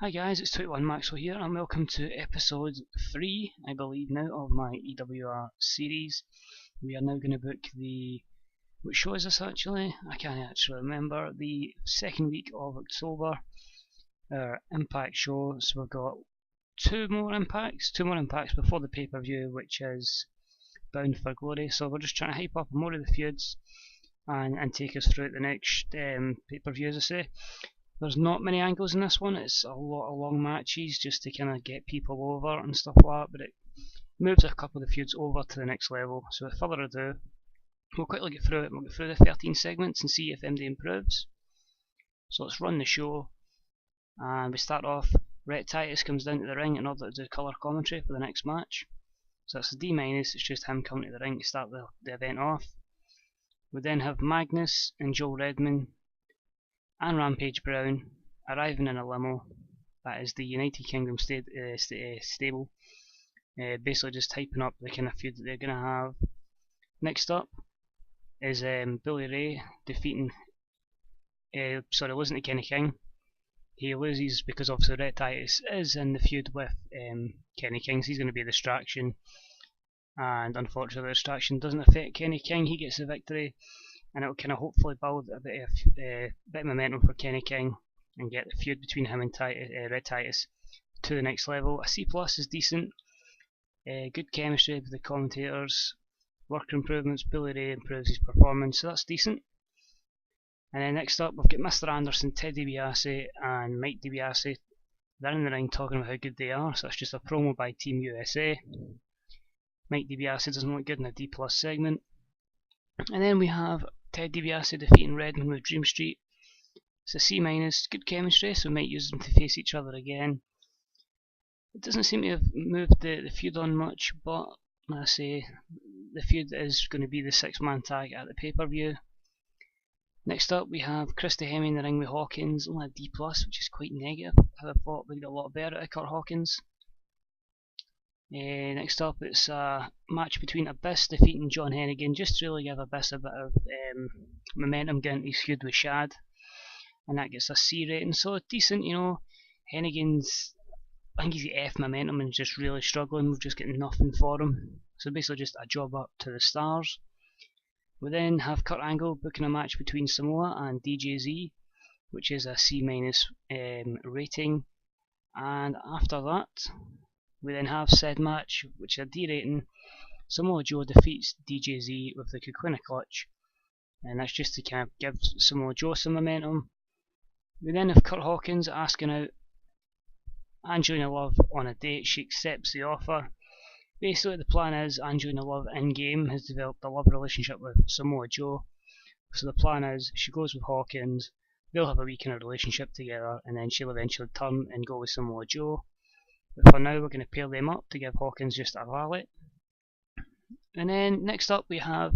Hi guys, it's 21 Maxwell here and welcome to episode 3, I believe now, of my EWR series. We are now going to book the... what show is this actually? I can't actually remember. The second week of October, our Impact show. So we've got two more impacts before the pay-per-view, which is Bound for Glory. So we're just trying to hype up more of the feuds and take us through the next pay-per-view, as I say. There's not many angles in this one, it's a lot of long matches just to kind of get people over and stuff like that, but it moves a couple of the feuds over to the next level. So without further ado, we'll quickly get through it. We'll get through the 13 segments and see if MD improves. So let's run the show, and we start off. Rhett Titus comes down to the ring in order to do colour commentary for the next match. So that's a D-, it's just him coming to the ring to start the event off. We then have Magnus and Joel Redman and Rampage Brown arriving in a limo. That is the United Kingdom stable, basically just typing up the kind of feud that they're going to have. Next up is Billy Ray defeating, losing to Kenny King. He loses because obviously Rhett Titus is in the feud with Kenny King, so he's going to be a distraction, and unfortunately the distraction doesn't affect Kenny King. He gets the victory, and it'll kind of hopefully build a bit of momentum for Kenny King and get the feud between him and Rhett Titus to the next level. A C+ is decent, good chemistry with the commentators, work improvements. Billy Ray improves his performance, so that's decent. And then next up we've got Mr. Anderson, Ted DiBiase and Mike DiBiase. They're in the ring talking about how good they are, so that's just a promo by Team USA. Mike DiBiase doesn't look good in a D+ segment. And then we have Ted DiBiase defeating Redman with Dream Street. It's a C-, good chemistry, so we might use them to face each other again. It doesn't seem to have moved the feud on much, but like I say, the feud is going to be the 6-man tag at the pay-per-view. Next up we have Christy Hemme in the ring with Hawkins, only a D+, which is quite negative. I thought we'd get a lot better out of Kurt Hawkins. Next up it's a match between Abyss defeating John Hennigan, just to really give Abyss a bit of momentum getting his feud with Shad, and that gets a C rating, so decent, you know. Hennigan's, I think he's got F momentum and just really struggling, we've just got nothing for him, so basically just a job up to the stars. We then have Kurt Angle booking a match between Samoa and DJZ, which is a C- rating, and after that we then have said match, which is a D rating. Samoa Joe defeats DJZ with the Kukwina clutch, and that's just to kind of give Samoa Joe some momentum. We then have Kurt Hawkins asking out Angelina Love on a date. She accepts the offer. Basically the plan is Angelina Love in-game has developed a love relationship with Samoa Joe, so the plan is she goes with Hawkins, they'll have a wee kind of relationship together, and then she'll eventually turn and go with Samoa Joe. But for now we're going to pair them up to give Hawkins just a valet. And then next up we have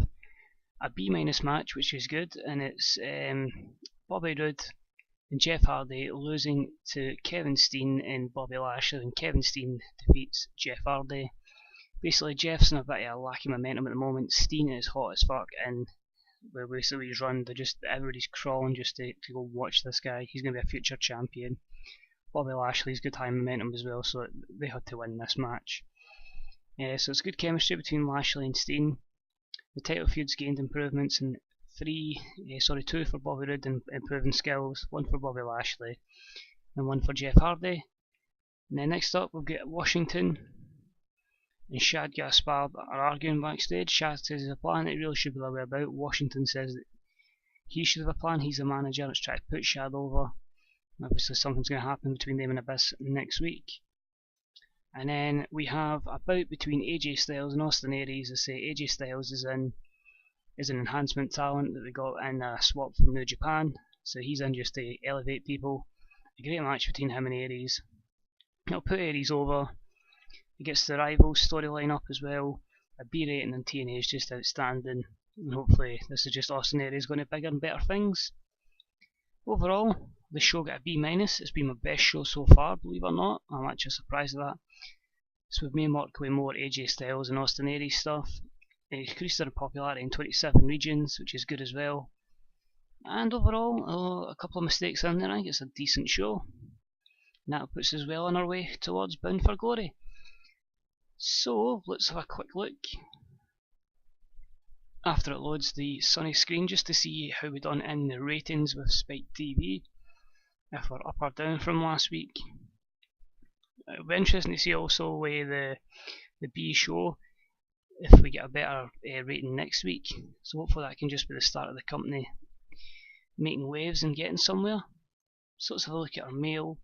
a B- match, which is good, and it's Bobby Roode and Jeff Hardy losing to Kevin Steen and Bobby Lashley, and Kevin Steen defeats Jeff Hardy. Basically Jeff's in a bit of a lack of momentum at the moment. Steen is hot as fuck, and basically his run, everybody's crawling just to go watch this guy. He's going to be a future champion. Bobby Lashley's good high momentum as well, so they had to win this match. So it's good chemistry between Lashley and Steen. The title feud's gained improvements, and two for Bobby Roode in improving skills, one for Bobby Lashley, and one for Jeff Hardy. And then next up we've got Washington and Shad Gaspard are arguing backstage. Shad says there's a plan that he really should be the way about. Washington says that he should have a plan, he's a manager, let's try to put Shad over. Obviously something's going to happen between them and Abyss next week. And then we have a bout between AJ Styles and Austin Aries. I say AJ Styles is an enhancement talent that they got in a swap from New Japan, so he's in just to elevate people. A great match between him and Aries. It'll put Aries over. He gets the Rivals storyline up as well. A B rating on TNA is just outstanding, and hopefully this is just Austin Aries going to bigger and better things. Overall, the show got a B-. It's been my best show so far, believe it or not. I'm actually surprised at that. So we've made mark way more AJ Styles and Austin Aries stuff. It increased their popularity in 27 regions, which is good as well. And overall, a couple of mistakes in there. I think it's a decent show. and that puts us well on our way towards Bound for Glory. So let's have a quick look after it loads the sunny screen just to see how we've done in the ratings with Spike TV, if we're up or down from last week. It'll be interesting to see also the B show, if we get a better rating next week. So hopefully that can just be the start of the company making waves and getting somewhere. So let's have a look at our mail,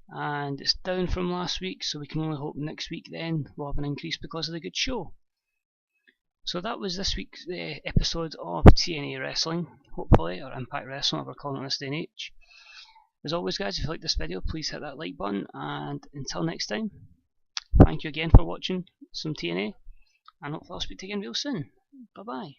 and it's down from last week, so we can only hope next week then we'll have an increase because of the good show. So that was this week's episode of TNA Wrestling, hopefully, or Impact Wrestling, whatever we're calling it in this day and age. As always guys, if you like this video, please hit that like button, and until next time, thank you again for watching some TNA, and hopefully I'll speak to you again real soon. Bye bye.